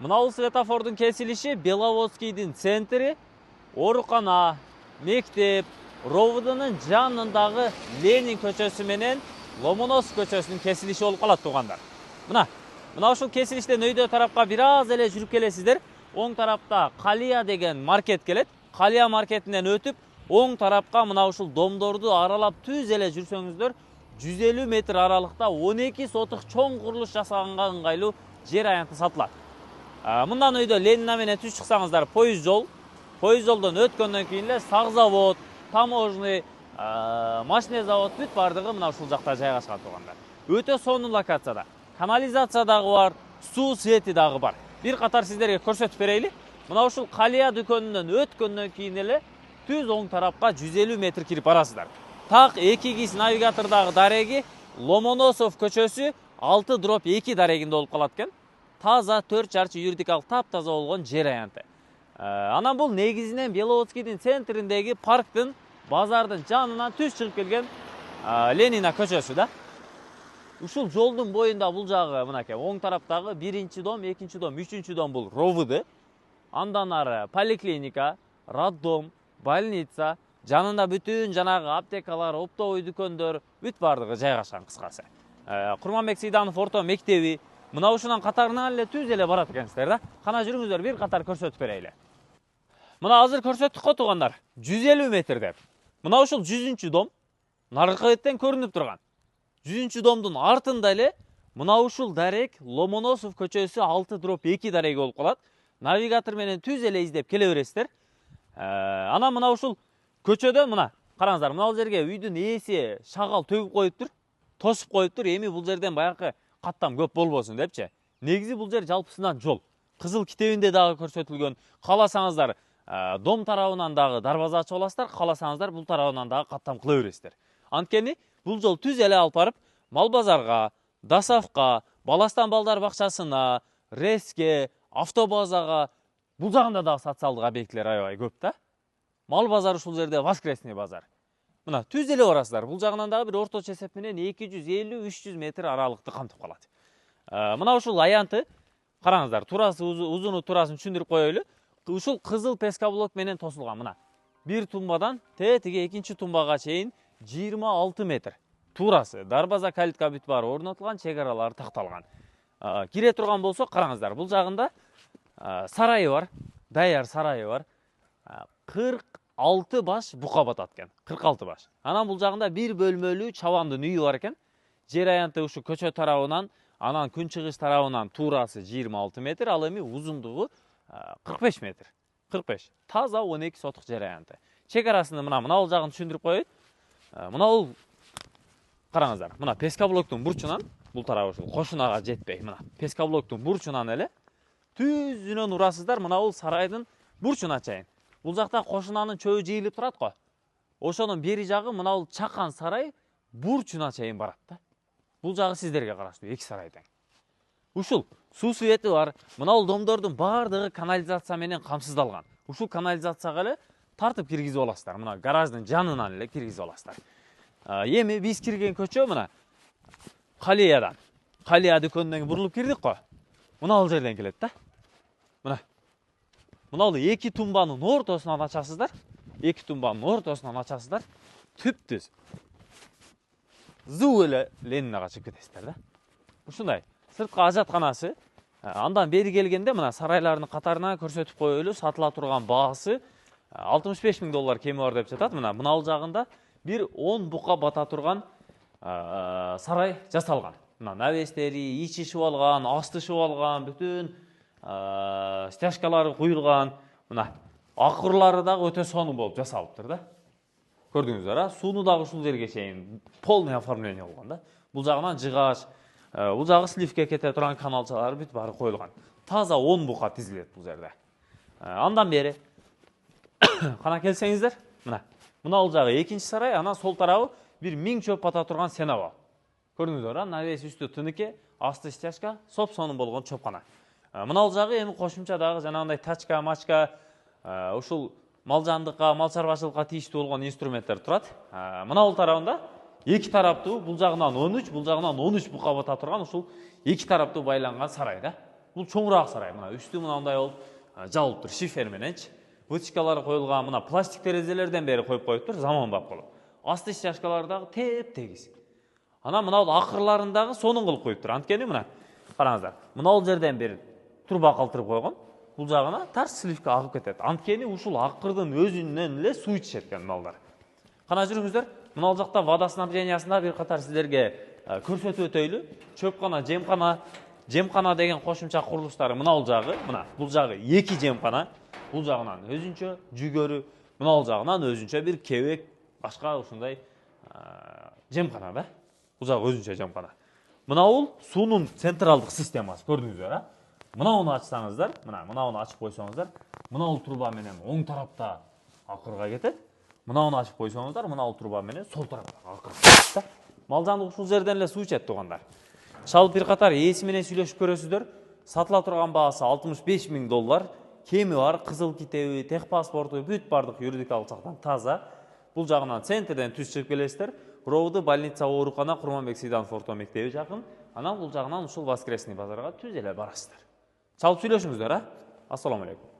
Мынау светофордун кесилиши Беловодскийдин центри, оорукана, мектеп, ровдунун жанындагы Ленин көчөсү менен Ломоносов көчөсүнүн кесилиши болуп калат туугандар. Мына ушул кесилиштен өйдө тарапка бир аз эле жүрүп келесиздер. Оң тарапта Калия деген маркет келет. Калия маркетинен өтүп, оң тарапка мына ушул домдорду аралап түз эле жүрсөңүздөр, 150 метр аралыкта 12 сотук чоң курулуш жасаганга ыңгайлуу жер аянты сатылат. Мындан өйдө Ленина менен түз чыксаңыздар, поезд жолдон өткөндөн кийин эле сак завод, таможный, машина завод бүт бардыгы мына ушул жакта жайгашкан туугандар. Өтө сонун локацияда. Канализация дагы бар, суу свети дагы бар. Бир катар сиздерге көрсөтүп берейли. Мына ушул Калия дүкөнүнөн өткөндөн кийин эле түз оң тарапка 150 метр кирип барасыздар. Так 2 навигатордагы дареги Ломоносов көчөсү 6/2 дарегинде болуп калат экен. Таза 4 жарчы юридикалык таптаза болгон жер аянты. Анан бул негизинен Беловодскийдин центриндеги парктын, базардын жанынан түз чыгып келген Ленина көчөсү да. Ушул жолдун боюнда бул жагы мынакей оң тараптагы 1-дом, 2-дом, 3-дом бул ровд. Андан ары поликлиника, роддом, больница, жанында бүтүн жанагы аптекалар, оптовый дүкөндөр бүт бардыгы жайгашкан кыскасы. Курманбек Сейданов орто мектеби мына ушунун катарынан эле түз эле барат экенсиздер да. Кана жүрүңүздөр, бир катар көрсөтүп берейли. Мына азыр көрсөттүк го туугандар. 150 метр деп. Мына ушул 100-дом наркы беттен көрүнүп турган. 100-домдун артында эле мына ушул дарек Ломоносов көчөсү 6/2 дареги болуп калат. Навигатор менен түз эле издеп келе бересиздер. Анан мына ушул көчөдөн мына караңыздар, мына жерге үйдүн ээси шагал төгүп коюптур, тосуп коюптур. Эми бул жерден баягы каттам көп болбосун депчи. Негизи бул жер жалпысынан жол. Кызыл китебинде дагы көрсөтүлгөн. Кааласаңыздар дом тарабынан дагы дарбаза ачып аласыздар, кааласаңыздар бул тарабынан дагы каттам кыла бересиздер. Анткени бул жол түз эле алып барып мал базарга, Дасавка, Баластан балдар бакчасына, Реске, автобазага, бул жагында дагы социалдык объектилер аябай көп да. Мал базар ушул жерде воскресный базар. Мына түз эле барасыздар. Бул жагынан дагы бир орточо эсеп менен 250-300 метр аралыкты камтып калат. Мына ушул аянты караңыздар, турасы узуну турасын түшүндүрүп коелу. Ушул кызыл пескоблок менен тосулган. Мына бир тумбадан тиги экинчи тумбага чейин 26 метр. Турасы дарбаза, калитка бүт баары орнотулган, чек-аралары такталган. Кире турган болсок, караңыздар, бул жагында сарайы бар, даяр сарайы бар. 46 баш бука батат экен. 46 баш. Анан бул жагында бир бөлмөлүү чабандын үйү бар экен. Жер аянты ушу көчө тарабынан, анан күнчыгыш тарабынан турасы 26 метр, ал эми узундугу 45 метр. 45. Таза 12 сотук жер аянты. Чек арасында мына бул жагын түшүндүрүп коеюн. Мына бул караңыздар, мына пескоблоктун бурчунан, бул тарабы ушул кошунага жетпей, мына пескоблоктун бурчунан эле түзүнөн урасыздар, мына бул сарайдын бурчуна чейин. Бул жакта кошунанын чөбү жыйылып турат го. Ошонун бери жагы мына бул чакан сарай бурчуна чейин барат да. Бул жагы сиздерге караштуу, эки сарай тең. Ушул суу свети бар. Мына бул домдордун бардыгы канализация менен камсыздалган. Ушул канализацияга эле тартып киргизип аласыздар. Мына гараждын жанынан эле киргизип аласыздар. Эми биз кирген көчө мына Калиядан. Калия дүкөнүнөн бурулуп кирдик го. Мына бул жерден келет да. Мына бул эки тумбанын ортосунан ачасыздар. Эки тумбанын ортосунан ачасыздар. Түптүз. Зуу эле Ленинага чыгып кетесиздер да. Ушундай сырткы ажатканасы. Андан бери келгенде мына сарайлардын катарына көрсөтүп коелу, сатыла турган баасы $65,000 кеми бар деп жатат. Мына бул жагында бир 10 бука бата турган сарай жасалган. Мына навестери, ичи шып алган, асты шып алган, бүтүн стяжкалары куюлган. Мына акырлары дагы өтө сонун болуп жасалыптыр да. Көрдүңүздөр, сууну дагы ушул жерге чейин полный оформление болгон да. Бул жагынан жыгач, бул жагы сливке кете турган каналчалары бүт баары коюлган. Таза 10 бука тизилет бул жерде. Андан бери кана келсеңиздер, мына бул жагы экинчи сарай, анан сол тарабы бир 1000 чөп бата турган сенаба. Көрдүңүздөр, навес үстү тыныке, асты стяжка, соп-сонун болгон чөпкана. Мына бул жагы эми кошумча дагы жанагындай тачка, мачка, ушул мал жандыкка, мал чарбачылыкка тийиштүү болгон инструменттер турат. Мына бул тарабында эки тараптуу, бул жагынан 13, бул жагынан 13 бука бата турган ушул эки тараптуу байланган сарай да. Бул чоңураак сарай. Мына үстү мындай болуп жабылып тур, шифер мененчи. Вытяжкалары коюлган, мына пластик терезелерден бери коюп коюптур, заманбап болуп. Асты стяжкалары дагы теп-тегиз. Анан мына акырларындагы сонун кылып коюптур. Анткени мына караңыздар. Мына жерден бери труба калтырып койгон. Бул жагына тарс сливка агып кетет. Анткени ушул акырдын өзүнөн эле суу ичишет экен малдар. Кана жүрүңүздөр. Мына жакта водоснабжениясында бир катар силерге көрсөтүп өтөйлү. Чөпкана, жемкана деген кошумча курулуштары мына жагы, мына бул жагы 2 жемкана. Бул жагынан өзүнчө жүгөрү, мына жагынан өзүнчө бир кебек, башка ушундай жемкана да. Бул жагы өзүнчө жемкана. Мына бул суунун централдык системасы, көрдүңүздөр, а? Мынауны ачсаңыздар, мынауны ачып койсоңуздар, мына бул труба менен оң тарапта акырга кетет. Мынауны ачып койсоңуздар, мына бул труба менен сол тарапта акырга кетет. Малжандык ушул жерден эле суу ичет туугандар. Чалып бир катар ээси менен сүйлөшүп көрөсүздөр. Сатыла турган баасы $65.000. Кеми бар, кызыл китеби, техпаспорту, бүт бардык юридикалык жактан таза. Бул жагынан центрден түз чыгып келесиздер. Ровды больница оорукана Курманбек Сейданов орто мектеби жакын. Анан бул жагынан ушул воскресный базарга түз эле барасыздар. Чалып сүйлөшүңүздөр, а? Ассаламу алейкум.